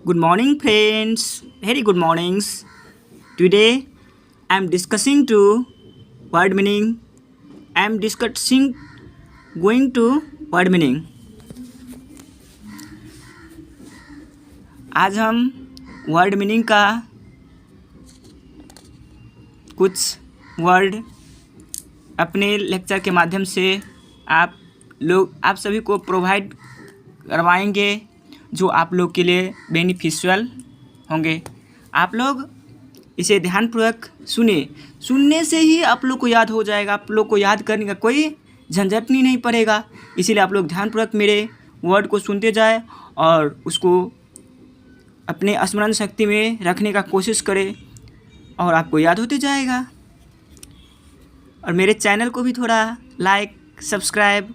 Good morning, friends. Very good mornings. Today, I am discussing to word meaning. I am discussing going to word meaning. आज हम word meaning का कुछ word अपने lecture के माध्यम से आप सभी को प्रोवाइड करवाएंगे जो आप लोग के लिए बेनिफिशियल होंगे। आप लोग इसे ध्यानपूर्वक सुनने से ही आप लोग को याद हो जाएगा। आप लोग को याद करने का कोई झंझट नहीं पड़ेगा। इसीलिए आप लोग ध्यानपूर्वक मेरे वर्ड को सुनते जाए और उसको अपने स्मरण शक्ति में रखने का कोशिश करें और आपको याद होते जाएगा। और मेरे चैनल को भी थोड़ा लाइक, सब्सक्राइब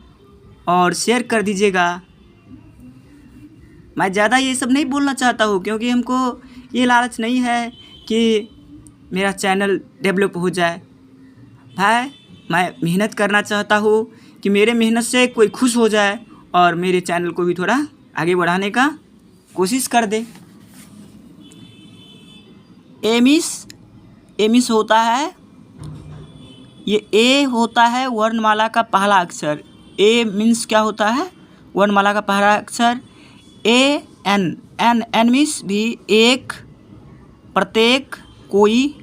और शेयर कर दीजिएगा। मैं ज़्यादा ये सब नहीं बोलना चाहता हूँ क्योंकि हमको ये लालच नहीं है कि मेरा चैनल डेवलप हो जाए। भाई, मैं मेहनत करना चाहता हूँ कि मेरे मेहनत से कोई खुश हो जाए और मेरे चैनल को भी थोड़ा आगे बढ़ाने का कोशिश कर दे। एमिस होता है, ये ए होता है वर्णमाला का पहला अक्षर। ए मीन्स क्या होता है? वर्णमाला का पहला अक्षर। एन मीन्स भी एक, प्रत्येक, कोई।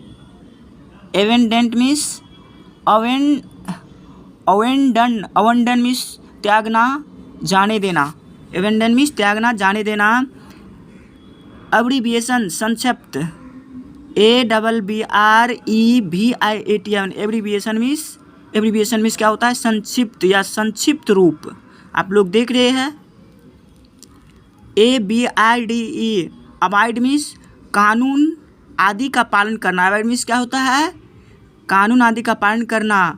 एवेंडेंट मीन्स अवेंडन मीन्स त्यागना, जाने देना। एवेंडन मीन्स त्यागना, जाने देना। अब्रीविएशन, संक्षिप्त। ABBREVIATN एब्रीविएशन मीन्स क्या होता है? संक्षिप्त या संक्षिप्त रूप। आप लोग देख रहे हैं। ABIDE अबाइड मीन्स कानून आदि का पालन करना। अबाइड मीन्स क्या होता है? कानून आदि का पालन करना।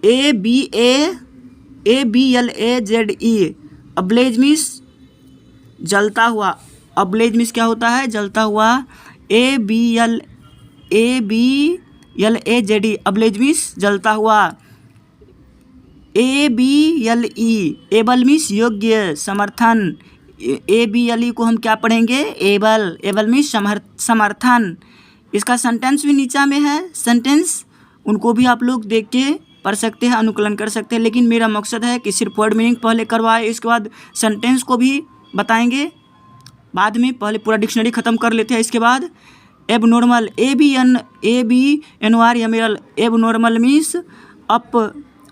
ABLAZE अब्लेज मीन्स जलता हुआ। अब्लेज मीन्स क्या होता है? जलता हुआ। ABLAZE अब्लेज मीन्स जलता हुआ। ABLE एबल मीन्स योग्य, समर्थन। ABLE को हम क्या पढ़ेंगे? एबल मीन्स समर्थन। इसका सेंटेंस भी नीचा में है। सेंटेंस उनको भी आप लोग देख के पढ़ सकते हैं, अनुकूलन कर सकते हैं। लेकिन मेरा मकसद है कि सिर्फ वर्ड मीनिंग पहले करवाए, इसके बाद सेंटेंस को भी बताएंगे बाद में। पहले पूरा डिक्शनरी ख़त्म कर लेते हैं। इसके बाद एबनॉर्मल, ABNORMAL एबनॉर्मल मीन्स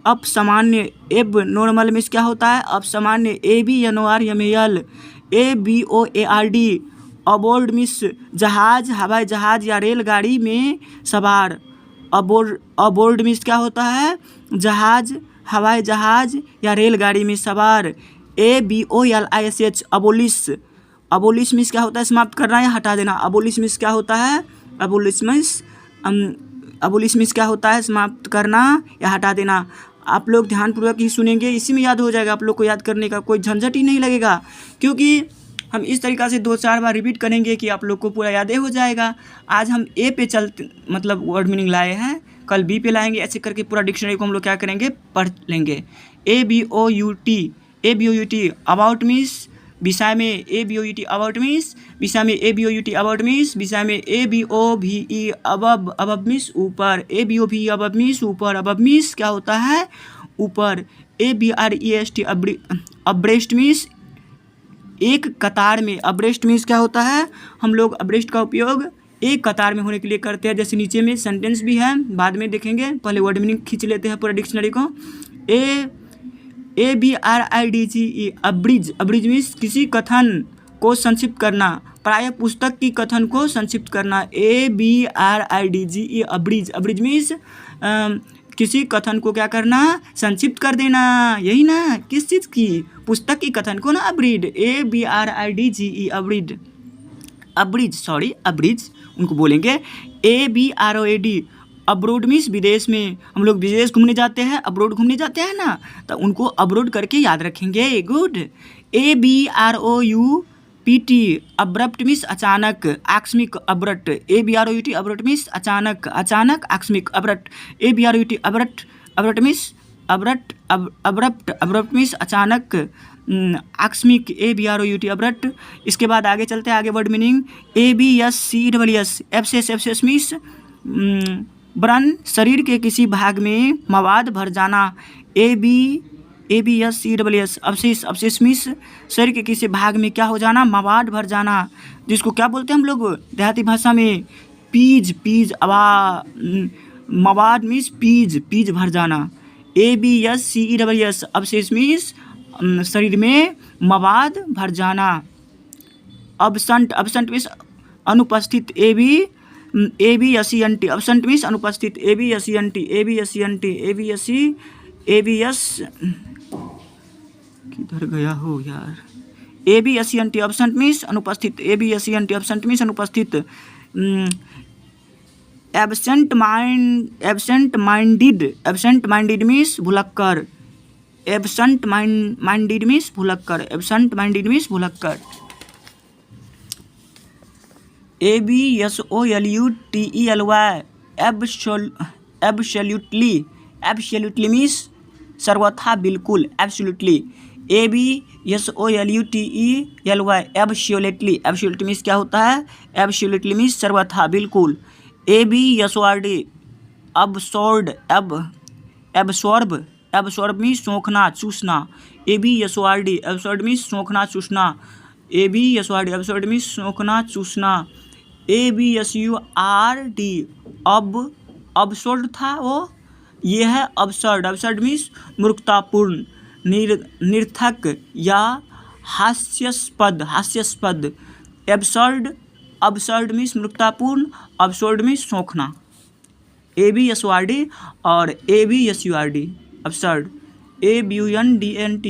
अपसामान्य। एबनॉर्मल मीन्स क्या होता है? अपसामान्य। ABNORMAL ABOARD अबोर्ड मीन्स जहाज, हवाई जहाज या रेलगाड़ी में सवार। अबोर्ड मीन्स क्या होता है? जहाज, हवाई जहाज या रेलगाड़ी में सवार। ABOLISH अबोलिश मीन्स क्या होता है? समाप्त करना या हटा देना। अबोलिश मीन्स क्या होता है? अबोलिश मीन्स क्या होता है? समाप्त करना या हटा देना। आप लोग ध्यानपूर्वक ही सुनेंगे, इसी में याद हो जाएगा। आप लोग को याद करने का कोई झंझट ही नहीं लगेगा क्योंकि हम इस तरीक़ा से 2-4 बार रिपीट करेंगे कि आप लोग को पूरा याद हो जाएगा। आज हम ए पे मतलब वर्ड मीनिंग लाए हैं, कल बी पे लाएंगे। ऐसे करके पूरा डिक्शनरी को हम लोग क्या करेंगे? पढ़ लेंगे। ABOUT अबाउट मीन्स विषय में। ABOUT अबाउट मीन्स विषय में। ABOUT अबाउट मीन्स विषय में। ABOVE अबव मीन्स ऊपर। ABOVE अबव मीन्स ऊपर। अबव मीन्स क्या होता है? ऊपर। ABREST अब्रेस्ट मीन्स एक कतार में। अब्रेस्ट मीन्स क्या होता है? हम लोग अब्रेस्ट का उपयोग एक कतार में होने के लिए करते हैं। जैसे नीचे में सेंटेंस भी है, बाद में देखेंगे। पहले वर्ड मीनिंग खींच लेते हैं पूरा डिक्शनरी को। ABRIDGE अब्रिज मीन्स किसी कथन को संक्षिप्त करना, प्रायः पुस्तक की कथन को संक्षिप्त करना। ABRIDGE अब्रिज मीन्स किसी कथन को क्या करना? संक्षिप्त कर देना। यही ना? किस चीज़ की? पुस्तक की कथन को ना? अब्रिड। ABRIDGE अब्रिज उनको बोलेंगे। ABROAD अब्रोड मीन्स विदेश में। हम लोग विदेश घूमने जाते हैं, अब्रोड घूमने जाते हैं ना, तो उनको अब्रोड करके याद रखेंगे। गुड। ABROUPT अब्रप्ट मीन्स अचानक, आकस्मिक, अब्रप्ट। ABROUT अब्रप्ट मीन्स अचानक, आकस्मिक, abrupt. ABROUT abrupt means abrupt means अचानक, आकस्मिक ABROUT अब्रप्ट। इसके बाद आगे चलते हैं, आगे word meaning ABSCESS abscess means व्रण, शरीर के किसी भाग में मवाद भर जाना। ABSCESS अवशेष मीन्स शरीर के किसी भाग में क्या हो जाना, मवाद भर जाना, जिसको क्या बोलते हैं हम लोग देहाती भाषा में पीज मवाद मीन्स पीज भर जाना। ABSCESS अवशेष मीन्स शरीर में मवाद भर जाना। अब्सेंट मीन्स अनुपस्थित। ABSENT अब्सेंट मीन्स अनुपस्थित। ABSENT किधर गया हो यार। ABSENT अब्सेंट मीन्स अनुपस्थित। ABSENT अब्सेंट मीन्स अनुपस्थित। एब्सेंट माइंडेड मीन्स भुलक्कर। एब्सेंट माइंडेड मीन्स भुलक्कर। ABSOLUTELY एब्सोल्युटली मीन्स सर्वथा बिल्कुल। एब्सोल्युटली। ABSOLUTELY एब्सोल्युटली मीन्स क्या होता है, एब्सोल्युटली मीन्स सर्वथा बिल्कुल। ABSORD एब्सॉर्ब मीन्स सोखना चूसना। ABSORD मीन्स सोखना चूसना। ABSORD मीन्स सोखना चूसना। ABSURD अबसर्ड था वो, ये है अबसर्ड मीन्स मूर्खतापूर्ण, निर्थक या हास्यास्पद। अबसर्ड मीन्स मूर्खतापूर्ण, अबसर्ड मीन्स सोखना। ABSORD और ABSURD absurd. ABUNDANT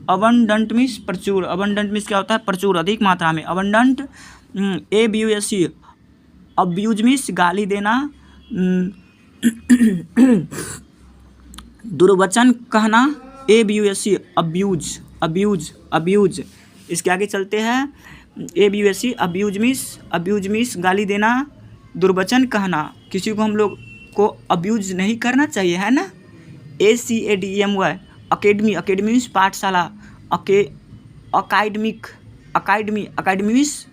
abundant means प्रचुर। अबंडेंट मीन्स क्या होता है, प्रचुर, अधिक मात्रा में, अबंडेंट। ABUSE अब्यूज मीन्स गाली देना, दुर्वचन कहना। ABUSE abuse. इसके आगे चलते हैं, ABUSE अब्यूज मीन्स गाली देना, दुर्वचन कहना। किसी को हम लोग को अब्यूज नहीं करना चाहिए, है ना। ACADEMY अकेडमी मीन्स पाठशाला। अकादमी मीन्स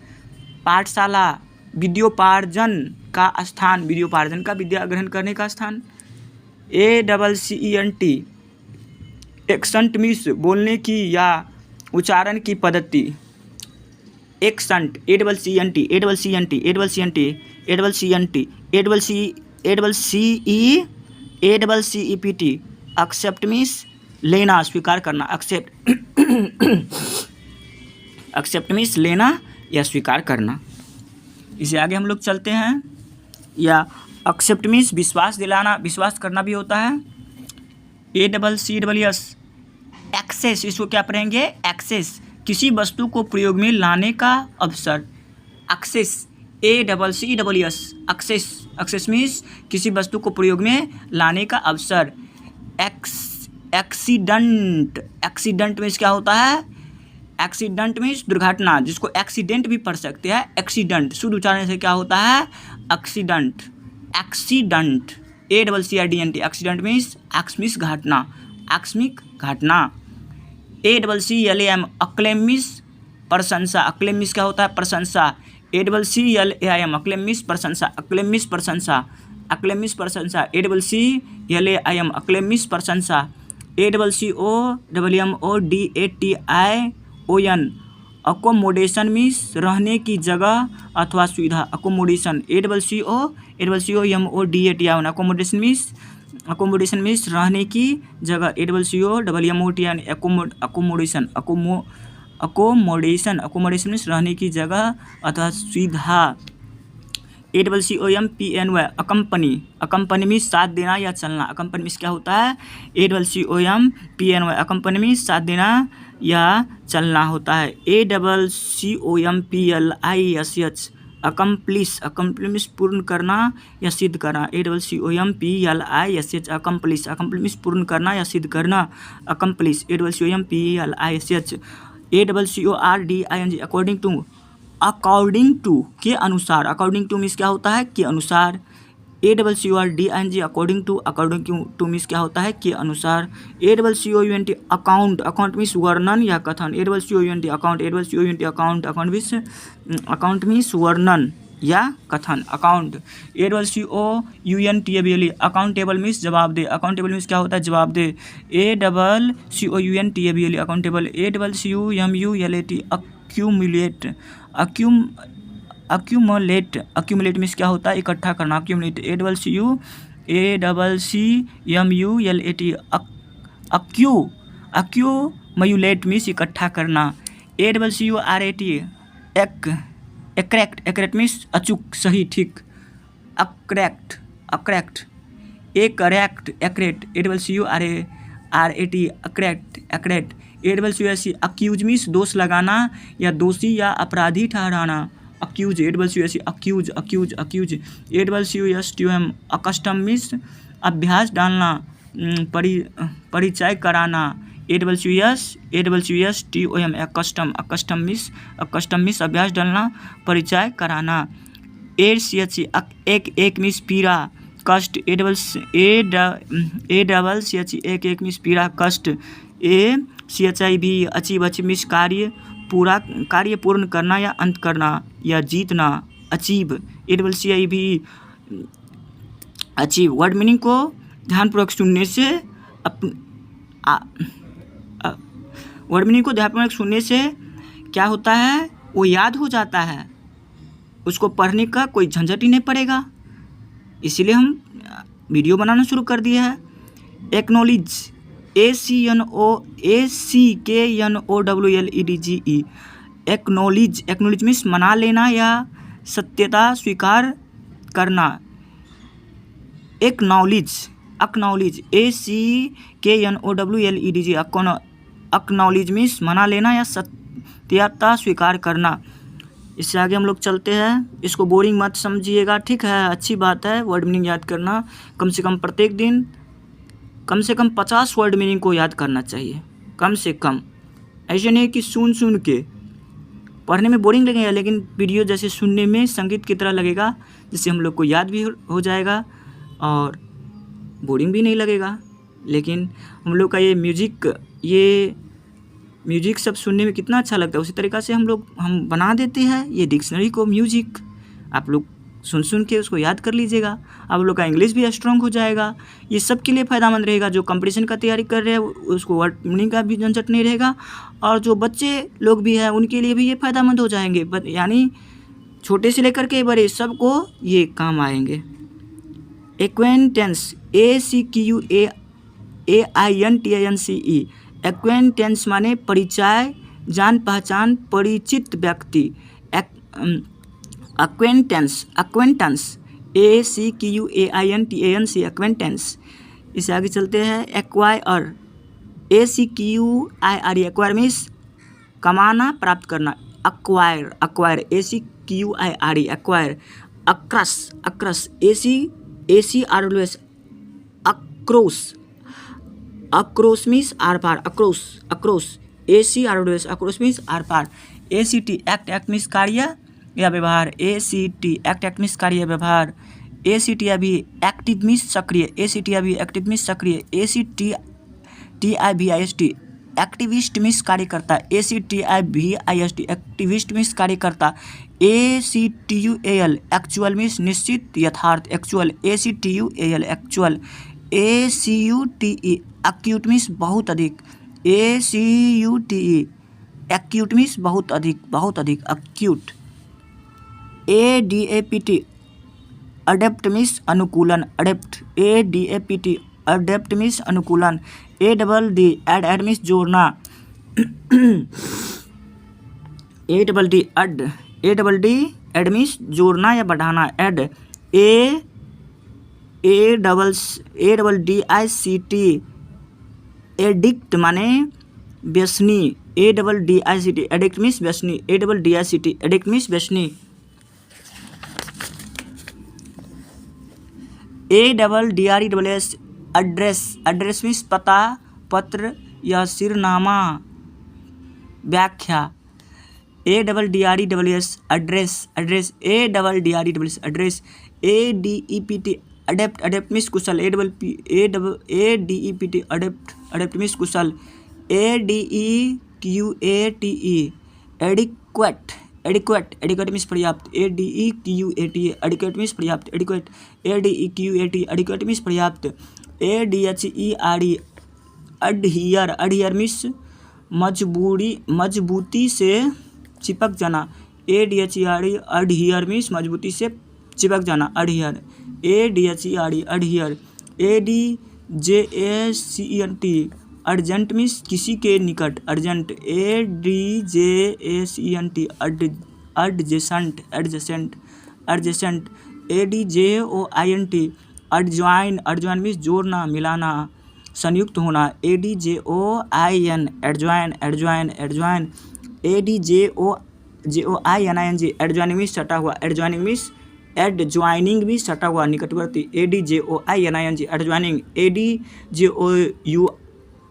पाठशाला। विद्योपार्जन का स्थान, विद्या ग्रहण करने का स्थान। ACCENT एक्सेंट मीन्स बोलने की या उच्चारण की पद्धति। एक्सेंट ACCEPT एक्सेप्ट मीन्स लेना, स्वीकार करना। एक्सेप्ट मीन्स लेना या स्वीकार करना। इसे आगे हम लोग चलते हैं, या एक्सेप्ट मीन्स विश्वास दिलाना, विश्वास करना भी होता है। ACCESS एक्सेस, इसको क्या पढ़ेंगे, एक्सेस, किसी वस्तु को प्रयोग में लाने का अवसर। एक्सेस ACCESS एक्सेस मीन्स किसी वस्तु को प्रयोग में लाने का अवसर। एक्सीडेंट मीन्स क्या होता है, एक्सीडेंट मीन्स दुर्घटना, जिसको एक्सीडेंट भी पढ़ सकते हैं। एक्सीडेंट शुद्ध उच्चारण से क्या होता है, एक्सीडेंट। ACCEDENT एक्सीडेंट मीन्स आकस्मिक घटना। ACCLAM अक्लेम मीन्स प्रशंसा। अक्लेम मीन्स क्या होता है, प्रशंसा। ACCLAIM अक्लेम मीन्स प्रशंसा। ACCLAM मीन्स प्रशंसा। ACCLAIM अक्लेम मीन्स प्रशंसा। ACCOMMODATION अकोमोडेशन मीन्स रहने की जगह अथवा सुविधा। अकोमोडेशन। ACCOMMODATION अकोमोडेशन मीन्स रहने की जगह। ACCOMMODATION अकोमोडेशन मीन्स रहने की जगह अथवा सुविधा। ACCOMPANY अकम्पनी मीन्स साथ देना या चलना। अकम्पनी मीन्स क्या होता है, ACCOMPANY अकम्पनी मीन्स साथ देना या चलना होता है। ACCOMPLISH अकम्प्लिश मीन्स पूर्ण करना या सिद्ध करना। ACCOMPLISH अकम्प्लिश मीन्स पूर्ण करना या सिद्ध करना। Accomplish ACCOMPLISH। ACCORDING according to के अनुसार। अकॉर्डिंग टू मीन्स क्या होता है, के अनुसार। ACCORDING अकॉर्डिंग टू मीन्स क्या होता है के अनुसार। ACCOUNT अकाउंट मीन्स वर्णन या कथन। ACCOUNT अकाउंट मीन्स वर्णन या कथन अकाउंट। ACCOUNTABLE अकाउंटेबल मीन्स जवाबदेह। अकाउंटेबल मीन्स क्या होता है जवाबदेह। ACCOUNTABLE accountable. ACCUMULAT accumulate means क्या होता है इकट्ठा करना। अक्यूमुलेट। ACCUMULAT अक्यूमुलेट मीन्स इकट्ठा करना। ACCURAT एक्रेक्ट मीन्स अचूक सही ठीक। Accurate accurate. ACCURAT accurate. Accuse means दोष लगाना या दोषी या अपराधी ठहराना। Accuse. Accuse. ACCUSTOM accustom means अभ्यास डालना परिचय कराना। ACCUSTOM अकस्टम मीन्स अभ्यास डालना परिचय कराना। ACCH एक मीन्स पीड़ा कष्ट। ACCH एक मीन्स पीड़ा कष्ट। ACHIV अचीव मीन्स कार्य पूर्ण करना या अंत करना या जीतना achieve. ACCIV achieve. Word meaning को ध्यानपूर्वक सुनने से क्या होता है वो याद हो जाता है, उसको पढ़ने का कोई झंझट ही नहीं पड़ेगा। इसीलिए हम वीडियो बनाना शुरू कर दिया है। एक्नॉलेज ACKNOWLEDGE एक्नॉलेज मीन्स मना लेना या सत्यता स्वीकार करना। एक्नॉलेज ACKNOWLEDGE एक्नॉलेज मीन्स मना लेना या सत्यता स्वीकार करना। इससे आगे हम लोग चलते हैं। इसको बोरिंग मत समझिएगा, ठीक है, अच्छी बात है वर्ड मीनिंग याद करना। कम से कम प्रत्येक दिन कम से कम 50 वर्ड मीनिंग को याद करना चाहिए, कम से कम। ऐसे नहीं कि सुन के पढ़ने में बोरिंग लगेगा, लेकिन वीडियो जैसे सुनने में संगीत की तरह लगेगा, जिससे हम लोग को याद भी हो जाएगा और बोरिंग भी नहीं लगेगा। लेकिन हम लोग का ये म्यूजिक सब सुनने में कितना अच्छा लगता है, उसी तरीक़ा से हम बना देते हैं ये डिक्शनरी को म्यूजिक। आप लोग सुन के उसको याद कर लीजिएगा, आप लोग का इंग्लिश भी स्ट्रांग हो जाएगा। ये सब के लिए फ़ायदामंद रहेगा। जो कंपटीशन का तैयारी कर रहे हैं उसको वर्ड मीनिंग का भी झंझट नहीं रहेगा, और जो बच्चे लोग भी हैं उनके लिए भी ये फ़ायदामंद हो जाएंगे। यानी छोटे से लेकर के बड़े सबको ये काम आएंगे। एक्वेंटेंस ACQUAINTANCE एक्वेंटेंस माने परिचय, जान पहचान, परिचित व्यक्ति। Acquaintance ACQUAINTANCE acquaintance. इससे आगे चलते हैं। एक्वायर ACQUIRE एक्वायर मीन्स कमाना प्राप्त करना। Acquire ACQUIRE acquire. Across ACROS across means आर पार। अक्रोस ACROS अक्रोस मीन्स आर पार। ACT एक्ट मीन्स कार्य या व्यवहार। ACT एक्ट मीन्स कार्य व्यवहार। ACTIV एक्टिव मीन्स सक्रिय। ACTIV एक्टिव मीन्स सक्रिय। ACTIVIST एक्टिविस्ट मीन्स कार्यकर्ता। ACTIVIST एक्टिविस्ट मीन्स कार्यकर्ता। ACTUAL एक्चुअल मीन्स निश्चित यथार्थ actual. ACTUAL actual. ACUTE acute means बहुत अधिक। ACUTE एक्यूट मीन्स बहुत अधिक एक्यूट। ADAPT अडेप्ट मीन्स अनुकूलन। ADAPT अडेप्ट मीन्स अनुकूलन। ADD एड मीन्स जोड़ना। ADD एड मीन्स जोड़ना या बढ़ाना। एड ADDICT एडिक्ट माने व्यसनी। ADDICT एडिक्ट मीन्स व्यसनी। ADDICT एडिक्ट मीन्स व्यसनी। ADDRESS एड्रेस मीन्स पता, पत्र या सिरनामा, व्याख्या। ADDRESS address. ADDRESS address. ADEPT adept, adept means कुशल, ADEPT, अडेप्ट, अडेप्ट मीन्स कुशल, ADEQUATE, adequate, adequate, adequate means पर्याप्त, ADEQUATE, एडिक्वेट मीन्स पर्याप्त, एडिक्वेट, ADEQUATE, एडिक्वेट मीन्स पर्याप्त, ADHERE, अडहियर, अडहियर मीन्स मजबूती से चिपक जाना, ADHERE, अडहियर मीन्स मजबूती से चिपक जाना, adhere, ADHERE, adhere, ADJACENT, urgent means किसी के निकट, urgent, ADJACENT, adjacent, adjacent, adjacent, ADJOINT, adjoin, adjoin means जोड़ना, मिलाना, संयुक्त होना, ADJOIN, adjoin, adjoin, adjoin, ADJOINING, adjoining means सटा हुआ, एडजॉइनिंग मीन्स एडजॉइनिंग भी सटा हुआ, निकटवर्ती, ADJOINING, एडजॉइनिंग,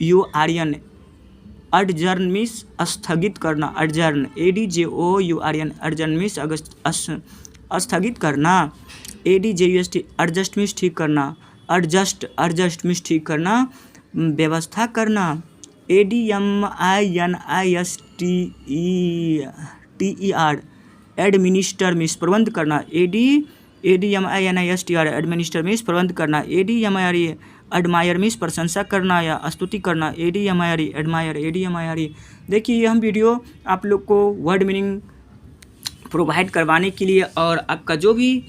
ADJOURN, अडजर्न मीन्स स्थगित करना, अडजर्न, ADJOURN, अडजर्न मीन्स स्थगित करना, ADJUST, एडजस्ट मीन्स ठीक करना, एडजस्ट, एडजस्ट मीन्स ठीक करना, व्यवस्था करना, ADMINISTER, एडमिनिस्टर मीन्स प्रबंध करना, ADMINISTER, एडमिनिस्टर मीन्स प्रबंध करना, ADMIRE, एडमायर मीन्स प्रशंसा करना या स्तुति करना, ADMIRE, एडमायर, ADMIRE। देखिए ये हम वीडियो आप लोग को वर्ड मीनिंग प्रोवाइड करवाने के लिए और आपका जो भी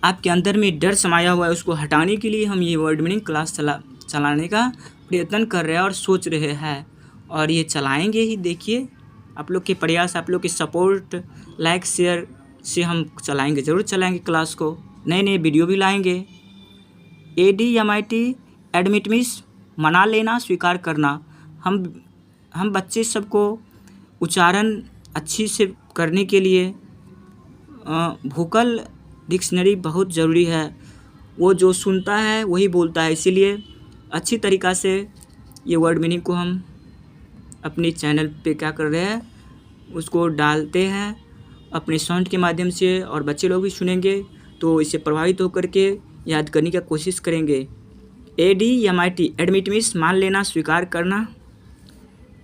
आपके अंदर में डर समाया हुआ है उसको हटाने के लिए हम ये वर्ड मीनिंग क्लास चलाने का प्रयत्न कर रहे हैं और सोच रहे हैं, और ये चलाएंगे ही। देखिए आप लोग के प्रयास, आप लोग के सपोर्ट, लाइक शेयर से हम चलाएंगे, ज़रूर चलाएंगे क्लास को, नए नए वीडियो भी लाएंगे। ADMIT, एडमिट मीन्स मना लेना, स्वीकार करना। हम बच्चे सबको उच्चारण अच्छी से करने के लिए वोकल डिक्शनरी बहुत ज़रूरी है, वो जो सुनता है वही बोलता है, इसीलिए अच्छी तरीक़ा से ये वर्ड मीनिंग को हम अपने चैनल पे क्या कर रहे हैं, उसको डालते हैं अपने साउंड के माध्यम से, और बच्चे लोग भी सुनेंगे तो इससे प्रभावित होकर के याद करने की कोशिश करेंगे। ADMIT, एडमिट मीन्स मान लेना, स्वीकार करना,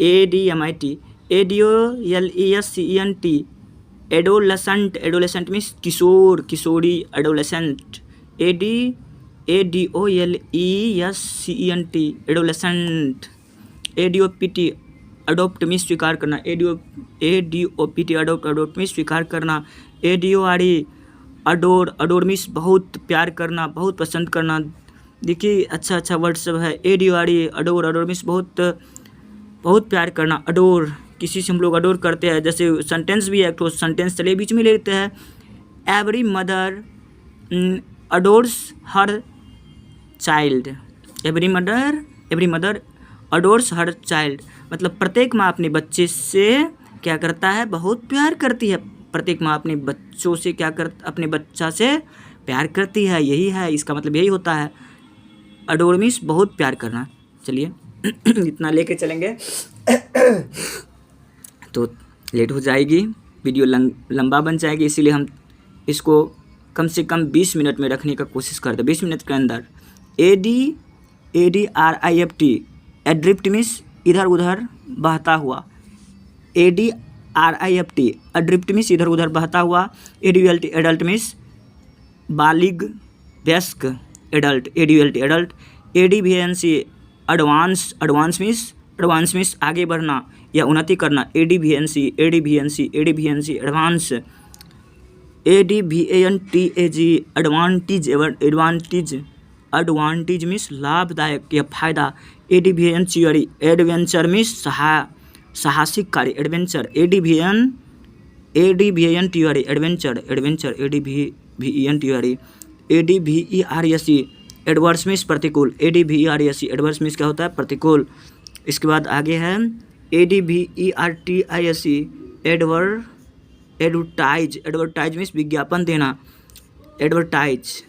ADMIT, ADOLESCENT, adolescent, adolescent means किशोर, किशोरी, adolescent, ADOLESCENT, adolescent, ADOPT, adopt means स्वीकार करना, ADOPT, अडोप्ट, अडोप्ट मीन्स स्वीकार करना, ADORE, अडोर, अडोर मीन्स बहुत प्यार करना, बहुत पसंद करना। देखिए अच्छा अच्छा वर्ड सब है, ADORE, अडोर, अडोर मीन्स बहुत बहुत प्यार करना, अडोर, किसी से हम लोग अडोर करते हैं, जैसे सेंटेंस भी है एक तो सेंटेंस चले बीच में ले लेते हैं, every mother adores her child, every mother adores her child, मतलब प्रत्येक माँ अपने बच्चे से क्या करता है, बहुत प्यार करती है, प्रत्येक माँ अपने बच्चों से अपने बच्चा से प्यार करती है, यही है इसका मतलब, यही होता है अडोर मीन्स बहुत प्यार करना। चलिए इतना लेके चलेंगे तो लेट हो जाएगी, वीडियो लंबा बन जाएगी, इसीलिए हम इसको कम से कम 20 मिनट में रखने का कोशिश करते हैं, 20 मिनट के अंदर। ADRIFT, एड्रिफ्ट मीन्स इधर उधर बहता हुआ, ADRIFT, एड्रिफ्ट मीन्स इधर उधर बहता हुआ, ADULT, एडल्ट मीन्स बालिग, वयस्क, adult, ADULT, adult, ADVANC, advance, advance means आगे बढ़ना या उन्नति करना, ADVANC, advance, ADVANTAG, advantage means लाभदायक या फायदा, ADVANCHERE, एडवेंचर मीन्स साहसिक कार्य, adventure, ADVANTERE, adventure, ADVENTERE, ADVERSE, adverse means प्रतिकूल, ADVERSE, एडवर्स मीन्स क्या होता है, प्रतिकूल। इसके बाद आगे है ADVERTISE, एडवर्टाइज, एडवर्टाइज मीन्स विज्ञापन देना, एडवर्टाइज,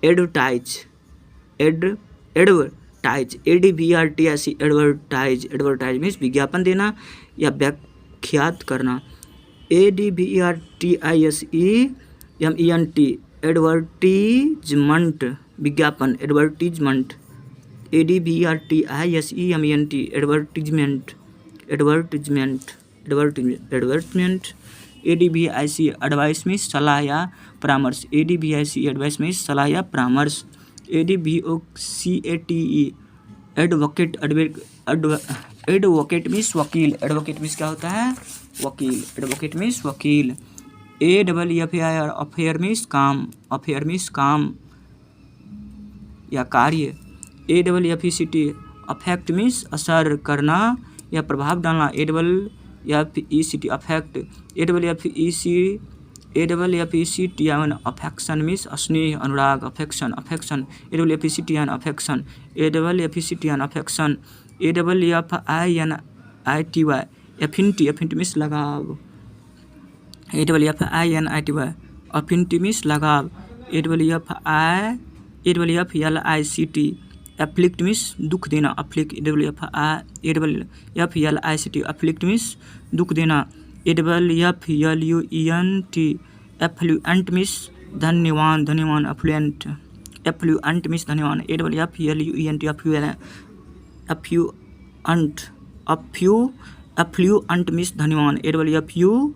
ADVERTISE, एडवर्टाइज मीन्स विज्ञापन देना या व्याख्यात करना, ADVERTISE, MENT, एडवर्टीजमेंट विज्ञापन, advertisement, ADVERTISEMENT, advertisement, advertisement, advertisement, ADVIC advice में सलाह या परामर्श, ADVIC एडवाइस में सलाह या परामर्श, ADVOCATE एडवोकेट, एडवोकेट मीन्स वकील, एडवोकेट मीन्स क्या होता है? वकील, एडवोकेट मीन्स वकील, AFFAIR अफेयर मीन्स काम, अफेयर मीन्स काम या कार्य, AFFECT अफेक्ट मीन्स असर करना या प्रभाव डालना, AFFECT affect, AFFECT affection means स्नेह अनुराग, affection, affection, AFFECT affection, AFFECT affection, AFFINITY affinity, affinity means लगाव, AFFINITY एफिनिटी मीन्स लगाव, AFFLICT एफ्लिक्ट मीन्स दुख देना, अफ्लिक्ट, AFFLICT एफ्लिक्ट मीन्स दुख देना, AFFLUENT एफ्लुएंट मीन्स धन्यवान, धन्यवान, एफ्लुएंट, एफ्लुएंट मीन्स धन्यवान, AFFLUENT एफ्लुएंट, एफ्लुएंट मीन्स धन्यवान, AFFLUENT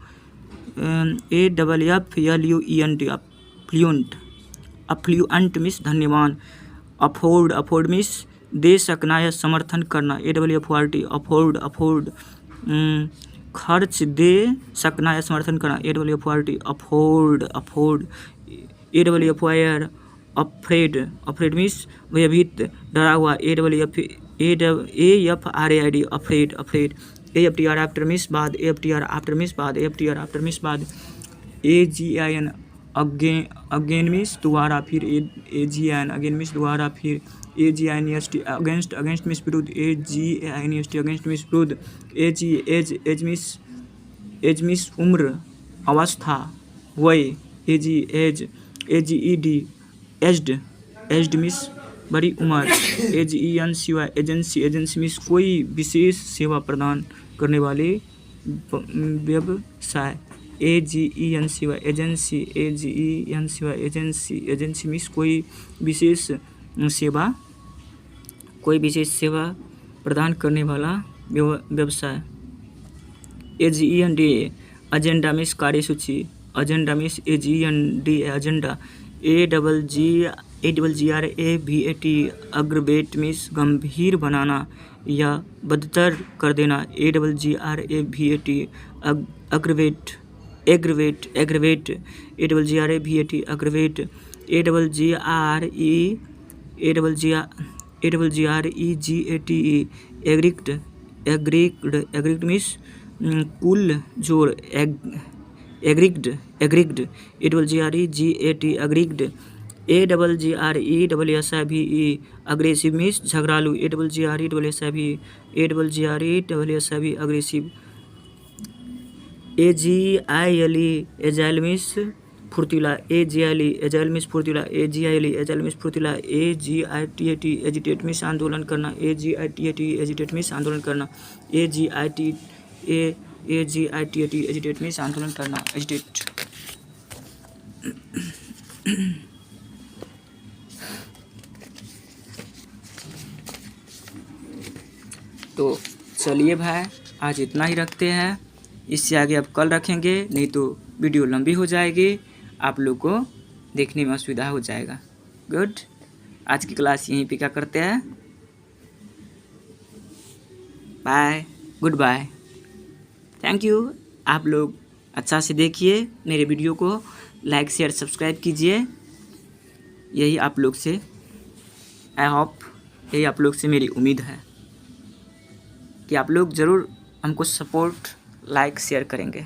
एफ्लुएंट, एफ्लुएंट मीन्स धन्यवान, अफोर्ड, अफोर्ड मीन्स दे सकना या समर्थन करना, AFFORD अफोर्ड, अफोर्ड, खर्च दे सकना या समर्थन करना, AFFORD afford, afford, AFFIR afraid, afraid means भयभीत, डरा हुआ, AFFRAID afraid, afraid, AFTR after means बाद, AFTR आफ्टर मीन्स बाद, AFTR आफ्टर मीन्स बाद, AGIN अगेन मीन्स दोबारा फिर, AGIN अगेन मीन्स दोबारा फिर, AGINEST अगेंस्ट, अगेंस्ट मीन्स विरुद्ध, AGINEST अगेंस्ट मीन्स विरुद्ध, एज मीन्स उम्र, अवस्था, वय, age, AGED aged, aged means बड़ी उम्र, AGENCY एजेंसी, एजेंसी मीन्स कोई विशेष सेवा प्रदान करने वाले व्यवसाय, AGENCY agency, AGENCY agency, agency means कोई विशेष सेवा, कोई विशेष सेवा प्रदान करने वाला व्यवसाय, AGEND एजेंडा मीन्स कार्यसूची, agenda means AGEND agenda, AGGRAVAT aggravate means गंभीर बनाना या बदतर कर देना, AGGRAVAT aggravate, aggravate, aggravate, AGGRAVAT aggravate, AGGREGATE aggregate, aggregate, aggregate means कुल जोड़, aggregate, aggregate, AGGREGAT aggregate, AGGRESSIVE aggressive means झगड़ालू, AGGRESSIVE aggressive, AGILE agile means फुर्तीला, AGILE एजाइल मीन्स फुर्तीला, AGILE एजाइल मीन्स फुर्तीला, AGITAT एजिटेट मीन्स आंदोलन करना, AGITAT agitate means आंदोलन करना, AGITAT एजिटेट मीन्स आंदोलन करना, एजिटेट। तो चलिए भाई, आज इतना ही रखते हैं, इससे आगे अब कल रखेंगे, नहीं तो वीडियो लंबी हो जाएगी, आप लोग को देखने में असुविधा हो जाएगा। गुड, आज की क्लास यहीं पे क्या करते हैं, bye, good bye, thank you. आप लोग अच्छा से देखिए मेरे वीडियो को, लाइक शेयर सब्सक्राइब कीजिए, यही आप लोग से, आई होप यही आप लोग से मेरी उम्मीद है कि आप लोग ज़रूर हमको सपोर्ट, लाइक शेयर करेंगे।